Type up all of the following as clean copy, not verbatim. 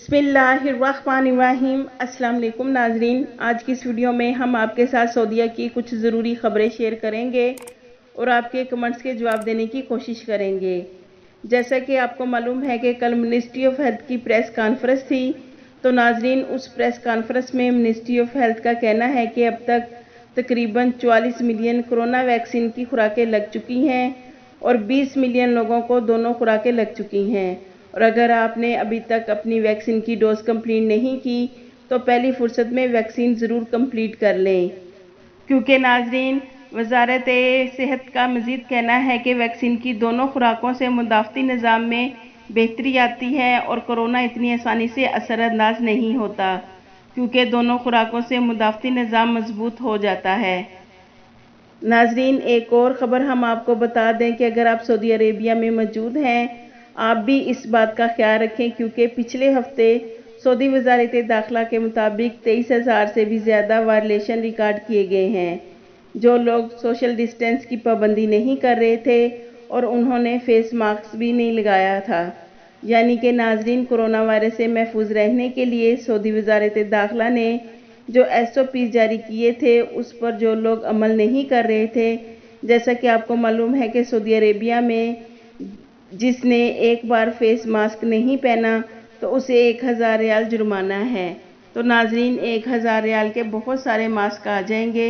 बिस्मिल्लाहिर्रहमानिर्रहीम। अस्सलाम वालेकुम नाजरीन, आज की इस वीडियो में हम आपके साथ सऊदीया की कुछ ज़रूरी ख़बरें शेयर करेंगे और आपके कमेंट्स के जवाब देने की कोशिश करेंगे। जैसा कि आपको मालूम है कि कल मिनिस्ट्री ऑफ हेल्थ की प्रेस कॉन्फ्रेंस थी, तो नाजरीन उस प्रेस कॉन्फ्रेंस में मिनिस्ट्री ऑफ हेल्थ का कहना है कि अब तक तकरीबन 44 मिलियन कोरोना वैक्सीन की खुराकें लग चुकी हैं और 20 मिलियन लोगों को दोनों खुराकें लग चुकी हैं। और अगर आपने अभी तक अपनी वैक्सीन की डोज कंप्लीट नहीं की तो पहली फुर्सत में वैक्सीन ज़रूर कंप्लीट कर लें, क्योंकि नाजरीन वजारत सेहत का मज़ीद कहना है कि वैक्सीन की दोनों खुराकों से मुदाफ़ती निज़ाम में बेहतरी आती है और कोरोना इतनी आसानी से असरअंदाज नहीं होता, क्योंकि दोनों खुराकों से मुदाफ़ती निज़ाम मजबूत हो जाता है। नाजरीन एक और ख़बर हम आपको बता दें कि अगर आप सऊदी अरेबिया में मौजूद हैं, आप भी इस बात का ख्याल रखें, क्योंकि पिछले हफ्ते सऊदी वजारत दाखिला के मुताबिक 23,000 से भी ज़्यादा वायलेशन रिकॉर्ड किए गए हैं। जो लोग सोशल डिस्टेंस की पाबंदी नहीं कर रहे थे और उन्होंने फेस मास्क भी नहीं लगाया था, यानी कि नाजरीन कोरोना वायरस से महफूज रहने के लिए सऊदी वजारत दाखिला ने जो SOP जारी किए थे उस पर जो लोग अमल नहीं कर रहे थे, जैसा कि आपको मालूम है कि सऊदी अरेबिया में जिसने एक बार फेस मास्क नहीं पहना तो उसे 1000 रियाल जुर्माना है। तो नाजरीन 1000 रियाल के बहुत सारे मास्क आ जाएंगे।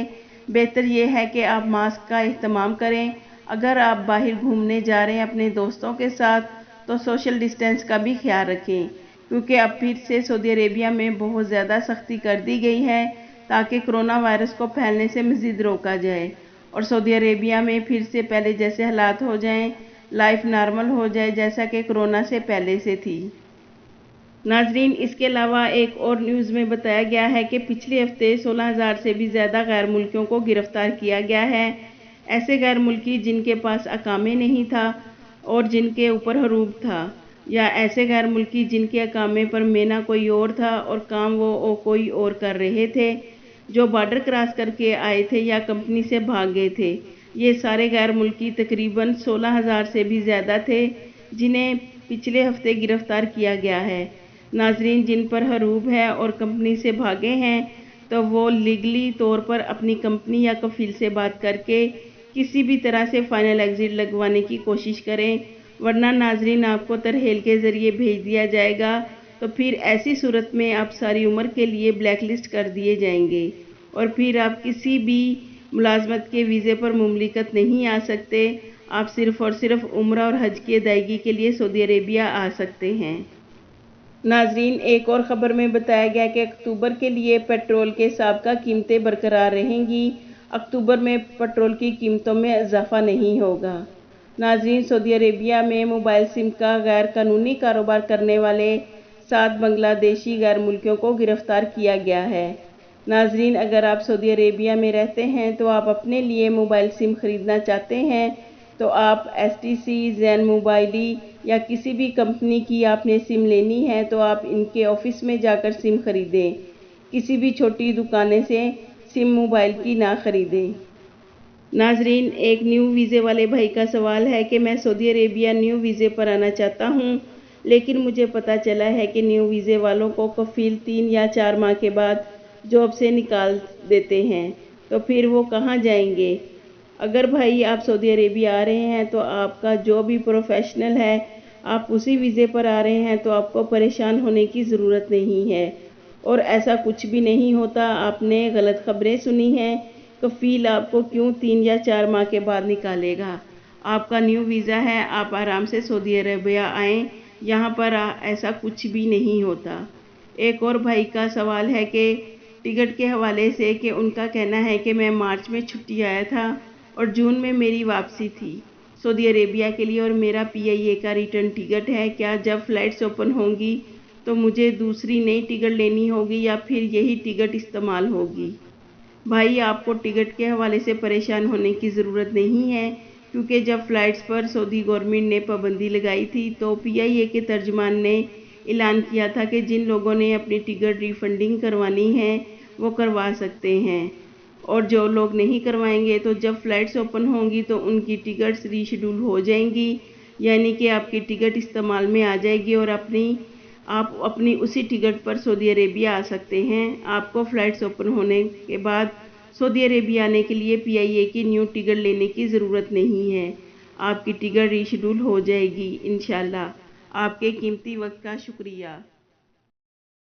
बेहतर यह है कि आप मास्क का इस्तेमाल करें। अगर आप बाहर घूमने जा रहे हैं अपने दोस्तों के साथ तो सोशल डिस्टेंस का भी ख्याल रखें, क्योंकि अब फिर से सऊदी अरेबिया में बहुत ज़्यादा सख्ती कर दी गई है ताकि कोरोना वायरस को फैलने से मज़ीद रोका जाए और सऊदी अरेबिया में फिर से पहले जैसे हालात हो जाएं, लाइफ नॉर्मल हो जाए जैसा कि कोरोना से पहले से थी। नाजरीन इसके अलावा एक और न्यूज़ में बताया गया है कि पिछले हफ्ते 16,000 से भी ज़्यादा गैर मुल्कियों को गिरफ्तार किया गया है। ऐसे गैर मुल्की जिनके पास अकामे नहीं था और जिनके ऊपर हरूब था, या ऐसे गैर मुल्की जिनके अकामे पर मेना कोई और था और काम वो कोई और कर रहे थे, जो बॉर्डर क्रॉस करके आए थे या कंपनी से भाग गए थे। ये सारे गैर मुल्की तकरीबन 16,000 से भी ज़्यादा थे जिन्हें पिछले हफ्ते गिरफ्तार किया गया है। नाजरीन जिन पर हरूब है और कंपनी से भागे हैं तो वो लीगली तौर पर अपनी कंपनी या कफील से बात करके किसी भी तरह से फाइनल एग्जिट लगवाने की कोशिश करें, वरना नाजरीन आपको तरहेल के ज़रिए भेज दिया जाएगा। तो फिर ऐसी सूरत में आप सारी उम्र के लिए ब्लैक लिस्ट कर दिए जाएंगे और फिर आप किसी भी मुलाजमत के वीज़े पर मुमलिकत नहीं आ सकते। आप सिर्फ़ और सिर्फ उम्रा और हज की अदायगी के लिए सऊदी अरेबिया आ सकते हैं। नाजरीन एक और ख़बर में बताया गया कि अक्टूबर के लिए पेट्रोल के साबका कीमतें बरकरार रहेंगी। अक्टूबर में पेट्रोल की कीमतों में इजाफा नहीं होगा। नाजरीन सऊदी अरेबिया में मोबाइल सिम का गैर कानूनी कारोबार करने वाले 7 बांग्लादेशी गैर मुल्कियों को गिरफ्तार किया गया है। नाजरीन अगर आप सऊदी अरेबिया में रहते हैं तो आप अपने लिए मोबाइल सिम ख़रीदना चाहते हैं तो आप STC, ज़ैन मोबाइली या किसी भी कंपनी की आपने सिम लेनी है तो आप इनके ऑफिस में जाकर सिम ख़रीदें। किसी भी छोटी दुकानें से सिम मोबाइल की ना ख़रीदें। नाजरीन एक न्यू वीज़े वाले भाई का सवाल है कि मैं सऊदी अरेबिया न्यू वीज़े पर आना चाहता हूँ, लेकिन मुझे पता चला है कि न्यू वीज़े वालों को कफील 3 या 4 माह के बाद जॉब से निकाल देते हैं, तो फिर वो कहाँ जाएंगे। अगर भाई आप सऊदी अरेबिया आ रहे हैं तो आपका जो भी प्रोफेशनल है, आप उसी वीज़े पर आ रहे हैं तो आपको परेशान होने की ज़रूरत नहीं है और ऐसा कुछ भी नहीं होता। आपने गलत खबरें सुनी हैं। कफील आपको क्यों 3 या 4 माह के बाद निकालेगा। आपका न्यू वीज़ा है, आप आराम से सऊदी अरेबिया आएँ, यहाँ पर ऐसा कुछ भी नहीं होता। एक और भाई का सवाल है कि टिकट के हवाले से कि उनका कहना है कि मैं मार्च में छुट्टी आया था और जून में मेरी वापसी थी सऊदी अरेबिया के लिए और मेरा PIA का रिटर्न टिकट है। क्या जब फ़्लाइट्स ओपन होंगी तो मुझे दूसरी नई टिकट लेनी होगी या फिर यही टिकट इस्तेमाल होगी। भाई आपको टिकट के हवाले से परेशान होने की ज़रूरत नहीं है, क्योंकि जब फ़्लाइट्स पर सऊदी गवर्नमेंट ने पाबंदी लगाई थी तो PIA के तर्जमान ने ऐलान किया था कि जिन लोगों ने अपनी टिकट रिफंडिंग करवानी है वो करवा सकते हैं और जो लोग नहीं करवाएंगे तो जब फ़्लाइट्स ओपन होंगी तो उनकी टिकट्स रीशेड्यूल हो जाएंगी, यानी कि आपकी टिकट इस्तेमाल में आ जाएगी और अपनी آپ اپنی اسی ٹکٹ پر سعودی عربیہ آ سکتے ہیں۔ آپ کو فلائٹس اوپن ہونے کے بعد سعودی عربیہ آنے کے لیے PIA کی نیو ٹکٹ لینے کی ضرورت نہیں ہے۔ آپ کی ٹکٹ ری شیڈول ہو جائے گی انشاءاللہ۔ آپ کے قیمتی وقت کا شکریہ۔